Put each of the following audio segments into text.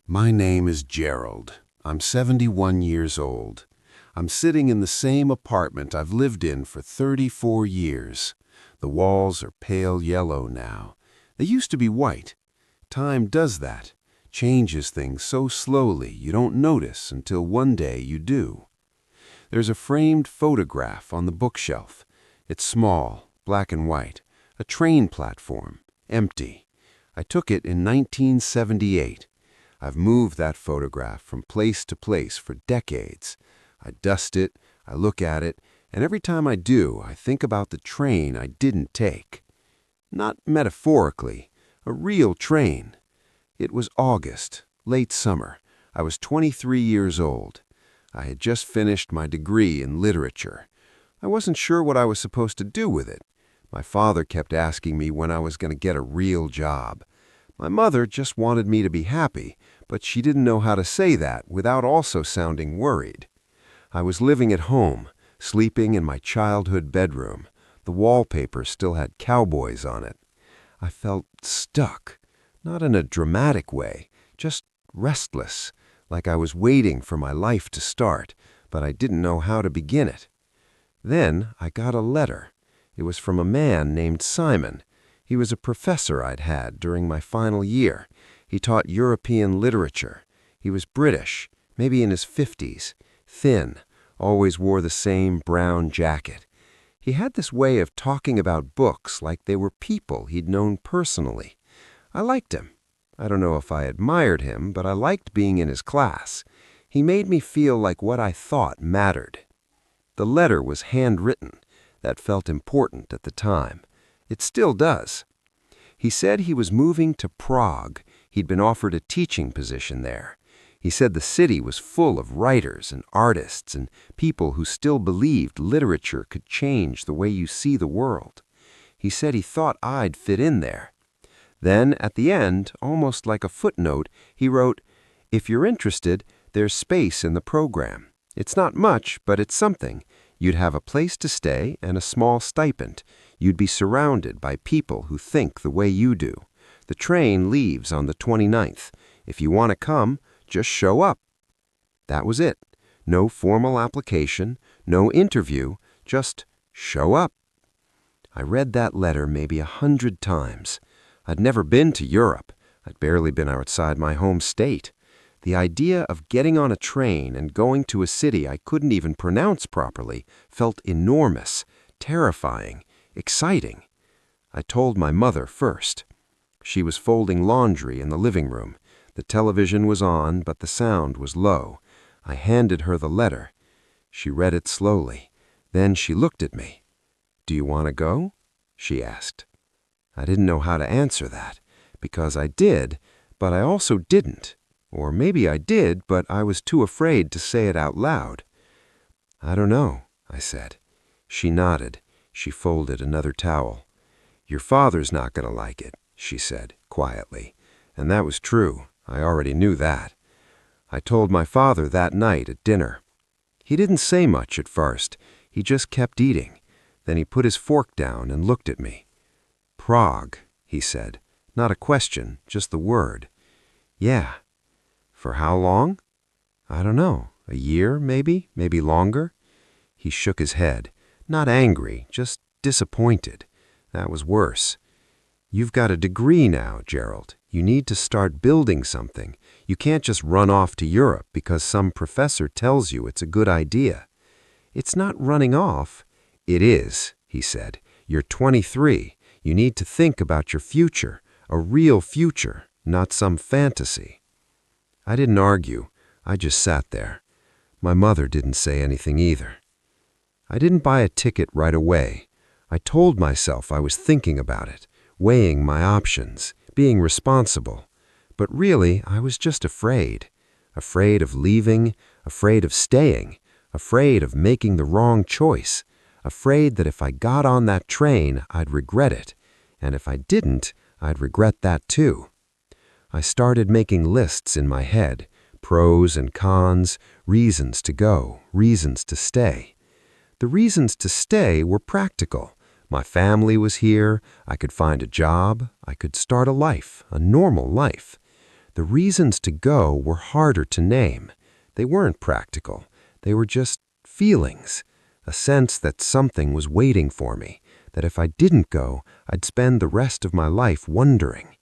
My name is Gerald. I'm 71 years old. I'm sitting in the same apartment I've lived in for 34 years. The walls are pale yellow now. They used to be white. Time does that, changes things so slowly you don't notice until one day you do. There's a framed photograph on the bookshelf. It's small, black and white, a train platform, empty. I took it in 1978. I've moved that photograph from place to place for decades. I dust it, I look at it, and every time I do, I think about the train I didn't take. Not metaphorically, a real train. It was August, late summer. I was 23 years old. I had just finished my degree in literature. I wasn't sure what I was supposed to do with it. My father kept asking me when I was going to get a real job. My mother just wanted me to be happy, but she didn't know how to say that without also sounding worried. I was living at home, sleeping in my childhood bedroom. The wallpaper still had cowboys on it. I felt stuck, not in a dramatic way, just restless, like I was waiting for my life to start, but I didn't know how to begin it. Then I got a letter. It was from a man named Simon. He was a professor I'd had during my final year. He taught European literature. He was British, maybe in his 50s, thin, always wore the same brown jacket. He had this way of talking about books like they were people he'd known personally. I liked him. I don't know if I admired him, but I liked being in his class. He made me feel like what I thought mattered. The letter was handwritten. That felt important at the time. It still does. He said he was moving to Prague. He'd been offered a teaching position there. He said the city was full of writers and artists and people who still believed literature could change the way you see the world. He said he thought I'd fit in there. Then, at the end, almost like a footnote, he wrote, "If you're interested, there's space in the program. It's not much, but it's something. You'd have a place to stay and a small stipend. You'd be surrounded by people who think the way you do. The train leaves on the 29th. If you want to come, just show up." That was it. No formal application, no interview, just show up. I read that letter maybe 100 times. I'd never been to Europe. I'd barely been outside my home state. The idea of getting on a train and going to a city I couldn't even pronounce properly felt enormous, terrifying, exciting. I told my mother first. She was folding laundry in the living room. The television was on, but the sound was low. I handed her the letter. She read it slowly. Then she looked at me. "Do you want to go?" she asked. I didn't know how to answer that, because I did, but I also didn't. Or maybe I did, but I was too afraid to say it out loud. "I don't know," I said. She nodded. She folded another towel. "Your father's not going to like it," she said, quietly. And that was true. I already knew that. I told my father that night at dinner. He didn't say much at first. He just kept eating. Then he put his fork down and looked at me. "Prague," he said. Not a question, just the word. "Yeah." "For how long?" "I don't know. A year, maybe longer." He shook his head. Not angry, just disappointed. That was worse. "You've got a degree now, Gerald. You need to start building something. You can't just run off to Europe because some professor tells you it's a good idea." "It's not running off." "It is," he said. "You're 23. You need to think about your future, a real future, not some fantasy." I didn't argue. I just sat there. My mother didn't say anything either. I didn't buy a ticket right away. I told myself I was thinking about it, weighing my options, being responsible. But really, I was just afraid. Afraid of leaving, afraid of staying, afraid of making the wrong choice, afraid that if I got on that train, I'd regret it. And if I didn't, I'd regret that too. I started making lists in my head, pros and cons, reasons to go, reasons to stay. The reasons to stay were practical. My family was here, I could find a job, I could start a life, a normal life. The reasons to go were harder to name. They weren't practical. They were just feelings, a sense that something was waiting for me, that if I didn't go, I'd spend the rest of my life wondering.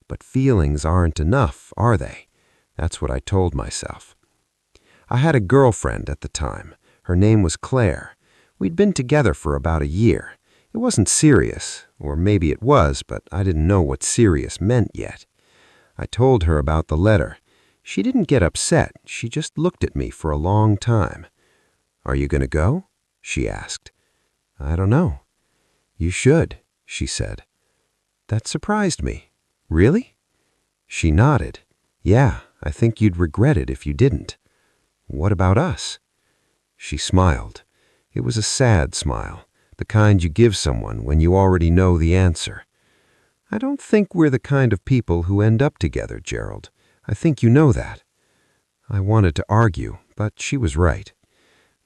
But feelings aren't enough, are they? That's what I told myself. I had a girlfriend at the time. Her name was Claire. We'd been together for about a year. It wasn't serious, or maybe it was, but I didn't know what serious meant yet. I told her about the letter. She didn't get upset. She just looked at me for a long time. "Are you going to go?" she asked. "I don't know." "You should," she said. That surprised me. "Really?" She nodded. "Yeah, I think you'd regret it if you didn't." "What about us?" She smiled. It was a sad smile, the kind you give someone when you already know the answer. "I don't think we're the kind of people who end up together, Gerald. I think you know that." I wanted to argue, but she was right.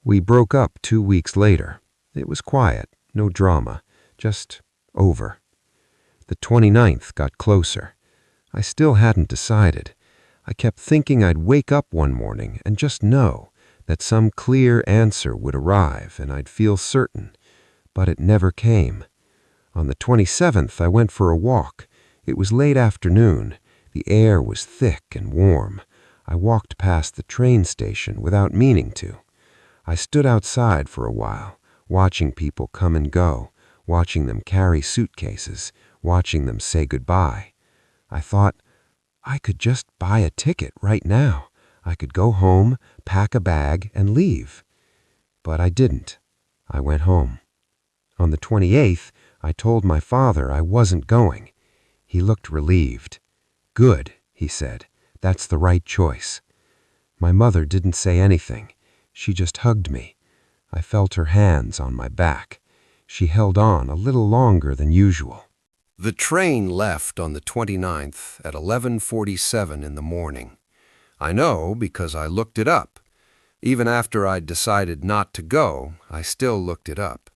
We broke up 2 weeks later. It was quiet, no drama, just over. The 29th got closer. I still hadn't decided. I kept thinking I'd wake up one morning and just know that some clear answer would arrive and I'd feel certain. But it never came. On the 27th, I went for a walk. It was late afternoon. The air was thick and warm. I walked past the train station without meaning to. I stood outside for a while, watching people come and go, watching them carry suitcases, watching them say goodbye. I thought, I could just buy a ticket right now. I could go home, pack a bag, and leave. But I didn't. I went home. On the 28th, I told my father I wasn't going. He looked relieved. "Good," he said. "That's the right choice." My mother didn't say anything. She just hugged me. I felt her hands on my back. She held on a little longer than usual. The train left on the 29th at 11:47 in the morning. I know because I looked it up. Even after I'd decided not to go, I still looked it up.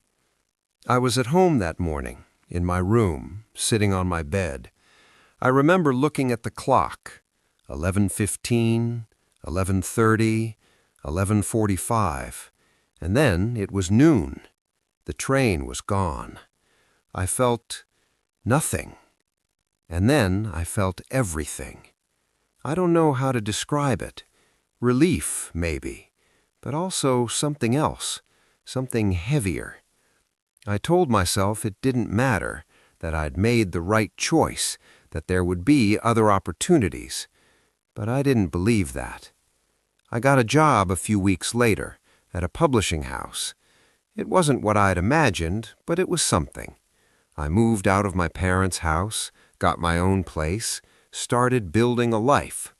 I was at home that morning, in my room, sitting on my bed. I remember looking at the clock, 11:15, 11:30, 11:45, and then it was noon. The train was gone. I felt nothing, and then I felt everything. I don't know how to describe it. Relief, maybe, but also something else, something heavier. I told myself it didn't matter, that I'd made the right choice, that there would be other opportunities. But I didn't believe that. I got a job a few weeks later at a publishing house. It wasn't what I'd imagined, but it was something. I moved out of my parents' house, got my own place, started building a life,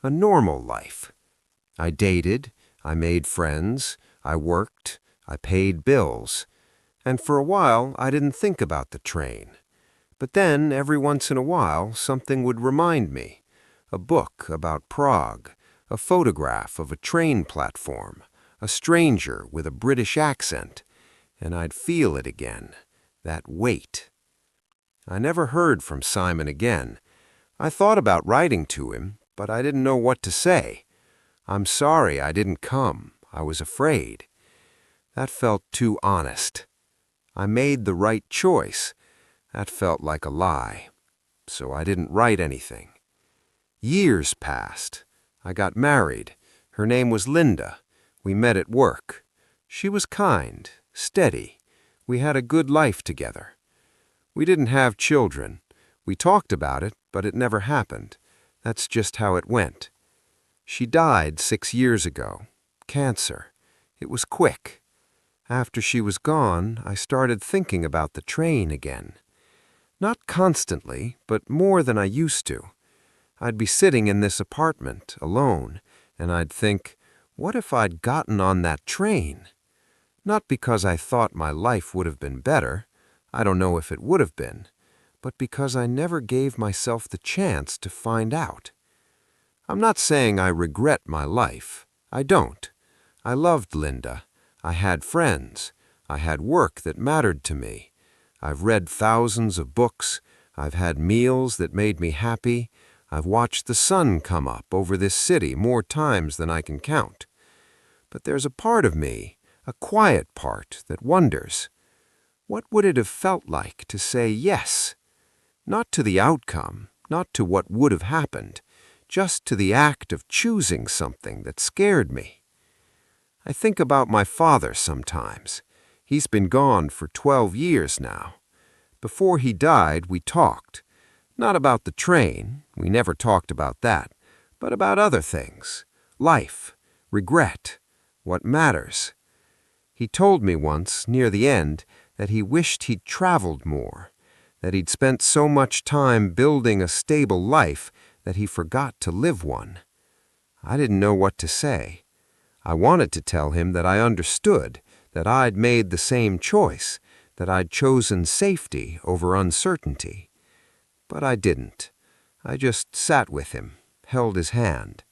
a normal life. I dated, I made friends, I worked, I paid bills. And for a while, I didn't think about the train. But then, every once in a while, something would remind me. A book about Prague, a photograph of a train platform, a stranger with a British accent, and I'd feel it again, that weight. I never heard from Simon again. I thought about writing to him, but I didn't know what to say. "I'm sorry I didn't come. I was afraid." That felt too honest. I made the right choice. That felt like a lie. So I didn't write anything. Years passed. I got married. Her name was Linda. We met at work. She was kind, steady. We had a good life together. We didn't have children. We talked about it, but it never happened. That's just how it went. She died 6 years ago. Cancer. It was quick. After she was gone, I started thinking about the train again. Not constantly, but more than I used to. I'd be sitting in this apartment, alone, and I'd think, what if I'd gotten on that train? Not because I thought my life would have been better. I don't know if it would have been. But because I never gave myself the chance to find out. I'm not saying I regret my life. I don't. I loved Linda. I had friends. I had work that mattered to me. I've read thousands of books. I've had meals that made me happy. I've watched the sun come up over this city more times than I can count. But there's a part of me, a quiet part, that wonders, what would it have felt like to say yes? Not to the outcome, not to what would have happened, just to the act of choosing something that scared me. I think about my father sometimes. He's been gone for 12 years now. Before he died, we talked. Not about the train, we never talked about that, but about other things. Life, regret, what matters. He told me once, near the end, that he wished he'd traveled more, that he'd spent so much time building a stable life that he forgot to live one. I didn't know what to say. I wanted to tell him that I understood, that I'd made the same choice, that I'd chosen safety over uncertainty. But I didn't. I just sat with him, held his hand.